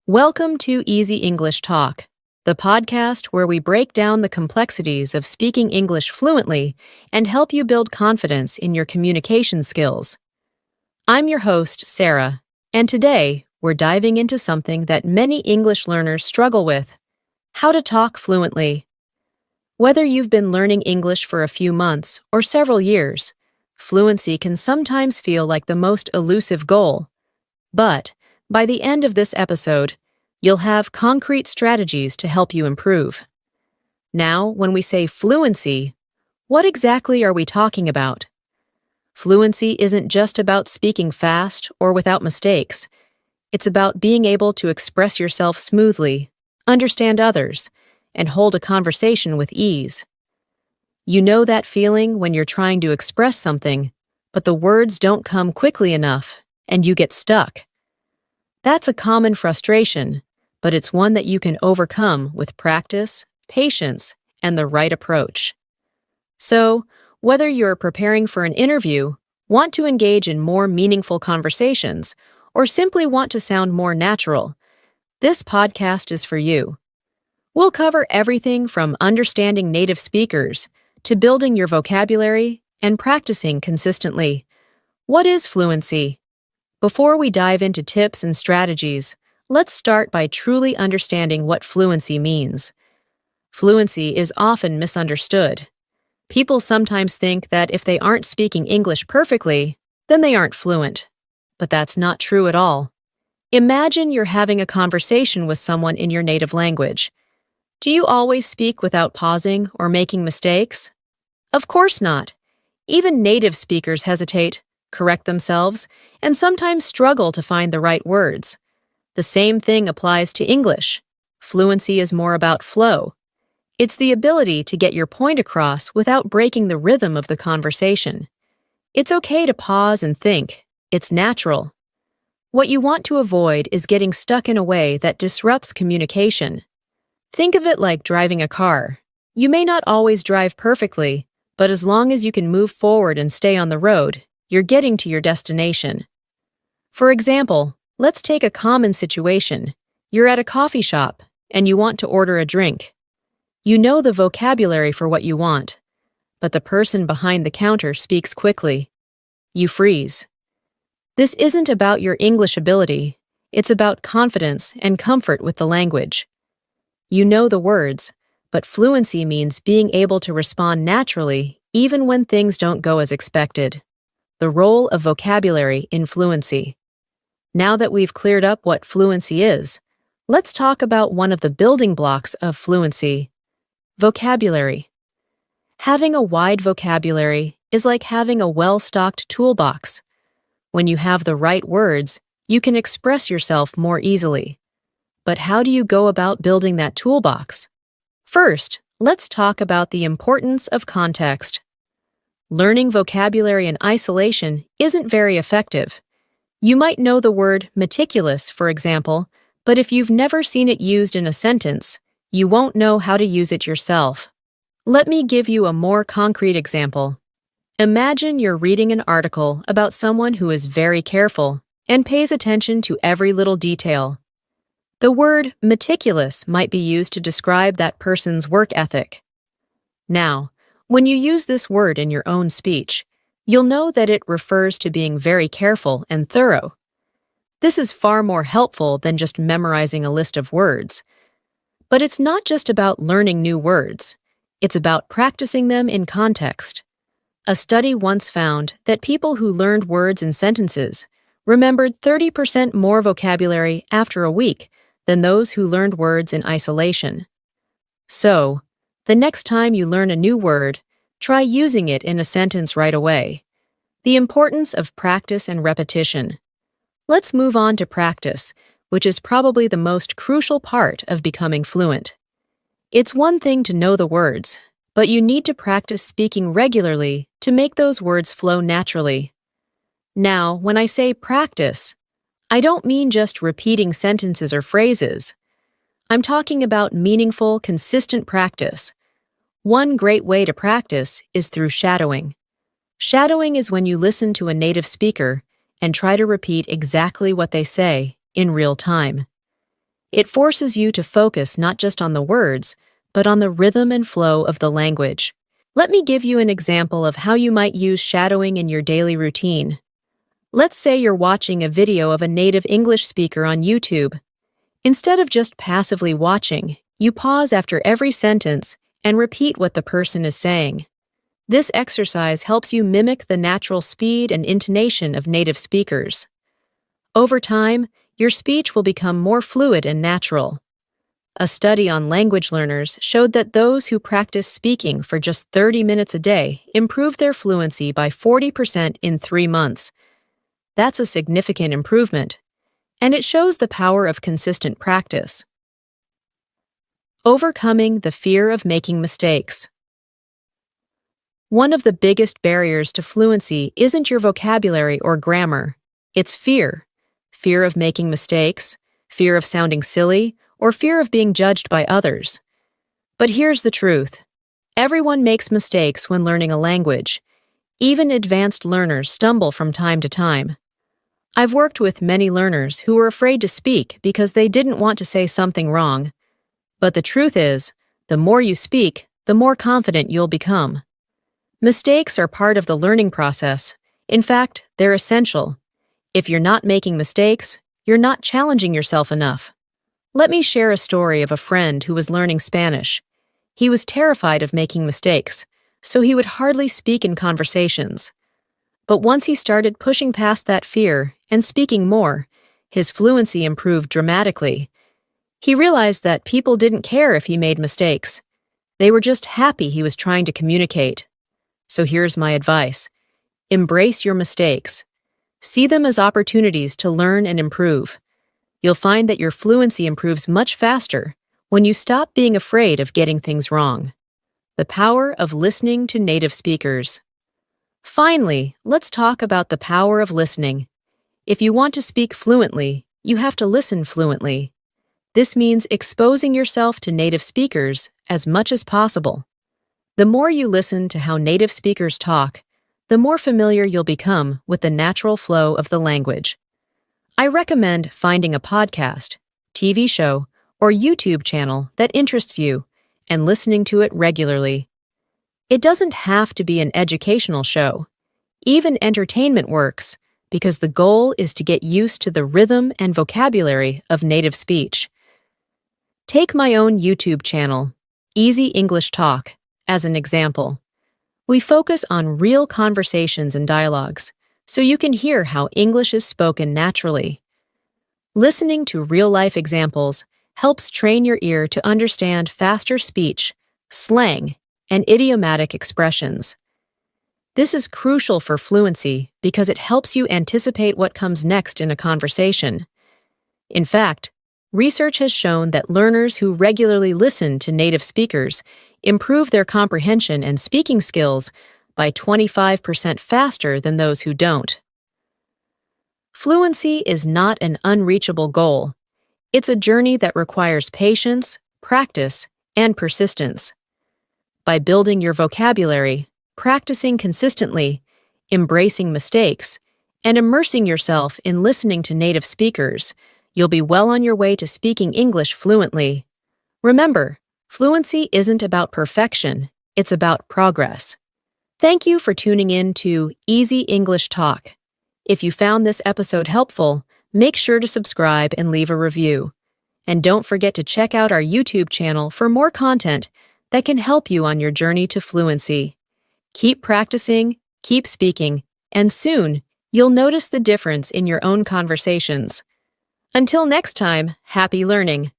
Welcome to Easy English Talk, the podcast where we break down the complexities of speaking English fluently and help you build confidence in your communication skills. I'm your host, Sarah, and today we're diving into something that many English learners struggle with: how to talk fluently. Whether you've been learning English for a few months or several years, fluency can sometimes feel like the most elusive goal. But by the end of this episode, you'll have concrete strategies to help you improve. Now, when we say fluency, what exactly are we talking about? Fluency isn't just about speaking fast or without mistakes. It's about being able to express yourself smoothly, understand others, and hold a conversation with ease. You know that feeling when you're trying to express something, but the words don't come quickly enough, and you get stuck. That's a common frustration, but it's one that you can overcome with practice, patience, and the right approach. So, whether you're preparing for an interview, want to engage in more meaningful conversations, or simply want to sound more natural, this podcast is for you. We'll cover everything from understanding native speakers to building your vocabulary and practicing consistently. What is fluency? Before we dive into tips and strategies, let's start by truly understanding what fluency means. Fluency is often misunderstood. People sometimes think that if they aren't speaking English perfectly, then they aren't fluent. But that's not true at all. Imagine you're having a conversation with someone in your native language. Do you always speak without pausing or making mistakes? Of course not. Even native speakers hesitate, correct themselves, and sometimes struggle to find the right words. The same thing applies to English. Fluency is more about flow. It's the ability to get your point across without breaking the rhythm of the conversation. It's okay to pause and think. It's natural. What you want to avoid is getting stuck in a way that disrupts communication. Think of it like driving a car. You may not always drive perfectly, but as long as you can move forward and stay on the road, you're getting to your destination. For example, let's take a common situation. You're at a coffee shop, and you want to order a drink. You know the vocabulary for what you want, but the person behind the counter speaks quickly. You freeze. This isn't about your English ability. It's about confidence and comfort with the language. You know the words, but fluency means being able to respond naturally even when things don't go as expected. The role of vocabulary in fluency. Now that we've cleared up what fluency is, let's talk about one of the building blocks of fluency: vocabulary. Having a wide vocabulary is like having a well-stocked toolbox. When you have the right words, you can express yourself more easily. But how do you go about building that toolbox? First, let's talk about the importance of context. Learning vocabulary in isolation isn't very effective. You might know the word meticulous, for example, but if you've never seen it used in a sentence, you won't know how to use it yourself. Let me give you a more concrete example. Imagine you're reading an article about someone who is very careful and pays attention to every little detail. The word meticulous might be used to describe that person's work ethic. Now, when you use this word in your own speech, you'll know that it refers to being very careful and thorough. This is far more helpful than just memorizing a list of words. But it's not just about learning new words. It's about practicing them in context. A study once found that people who learned words in sentences remembered 30% more vocabulary after a week than those who learned words in isolation. So, the next time you learn a new word, try using it in a sentence right away. The importance of practice and repetition. Let's move on to practice, which is probably the most crucial part of becoming fluent. It's one thing to know the words, but you need to practice speaking regularly to make those words flow naturally. Now, when I say practice, I don't mean just repeating sentences or phrases. I'm talking about meaningful, consistent practice. One great way to practice is through shadowing. Shadowing is when you listen to a native speaker and try to repeat exactly what they say in real time. It forces you to focus not just on the words, but on the rhythm and flow of the language. Let me give you an example of how you might use shadowing in your daily routine. Let's say you're watching a video of a native English speaker on YouTube. Instead of just passively watching, you pause after every sentence and repeat what the person is saying. This exercise helps you mimic the natural speed and intonation of native speakers. Over time, your speech will become more fluid and natural. A study on language learners showed that those who practice speaking for just 30 minutes a day improved their fluency by 40% in 3 months. That's a significant improvement, and it shows the power of consistent practice. Overcoming the fear of making mistakes. One of the biggest barriers to fluency isn't your vocabulary or grammar. It's fear. Fear of making mistakes, fear of sounding silly, or fear of being judged by others. But here's the truth. Everyone makes mistakes when learning a language. Even advanced learners stumble from time to time. I've worked with many learners who were afraid to speak because they didn't want to say something wrong. But the truth is, the more you speak, the more confident you'll become. Mistakes are part of the learning process. In fact, they're essential. If you're not making mistakes, you're not challenging yourself enough. Let me share a story of a friend who was learning Spanish. He was terrified of making mistakes, so he would hardly speak in conversations. But once he started pushing past that fear and speaking more, his fluency improved dramatically. He realized that people didn't care if he made mistakes. They were just happy he was trying to communicate. So here's my advice. Embrace your mistakes. See them as opportunities to learn and improve. You'll find that your fluency improves much faster when you stop being afraid of getting things wrong. The power of listening to native speakers. Finally, let's talk about the power of listening. If you want to speak fluently, you have to listen fluently. This means exposing yourself to native speakers as much as possible. The more you listen to how native speakers talk, the more familiar you'll become with the natural flow of the language. I recommend finding a podcast, TV show, or YouTube channel that interests you and listening to it regularly. It doesn't have to be an educational show. Even entertainment works because the goal is to get used to the rhythm and vocabulary of native speech. Take my own YouTube channel, Easy English Talk, as an example. We focus on real conversations and dialogues, so you can hear how English is spoken naturally. Listening to real-life examples helps train your ear to understand faster speech, slang, and idiomatic expressions. This is crucial for fluency because it helps you anticipate what comes next in a conversation. In fact, research has shown that learners who regularly listen to native speakers improve their comprehension and speaking skills by 25% faster than those who don't. Fluency is not an unreachable goal. It's a journey that requires patience, practice, and persistence. By building your vocabulary, practicing consistently, embracing mistakes, and immersing yourself in listening to native speakers, you'll be well on your way to speaking English fluently. Remember, fluency isn't about perfection, it's about progress. Thank you for tuning in to Easy English Talk. If you found this episode helpful, make sure to subscribe and leave a review. And don't forget to check out our YouTube channel for more content that can help you on your journey to fluency. Keep practicing, keep speaking, and soon you'll notice the difference in your own conversations. Until next time, happy learning!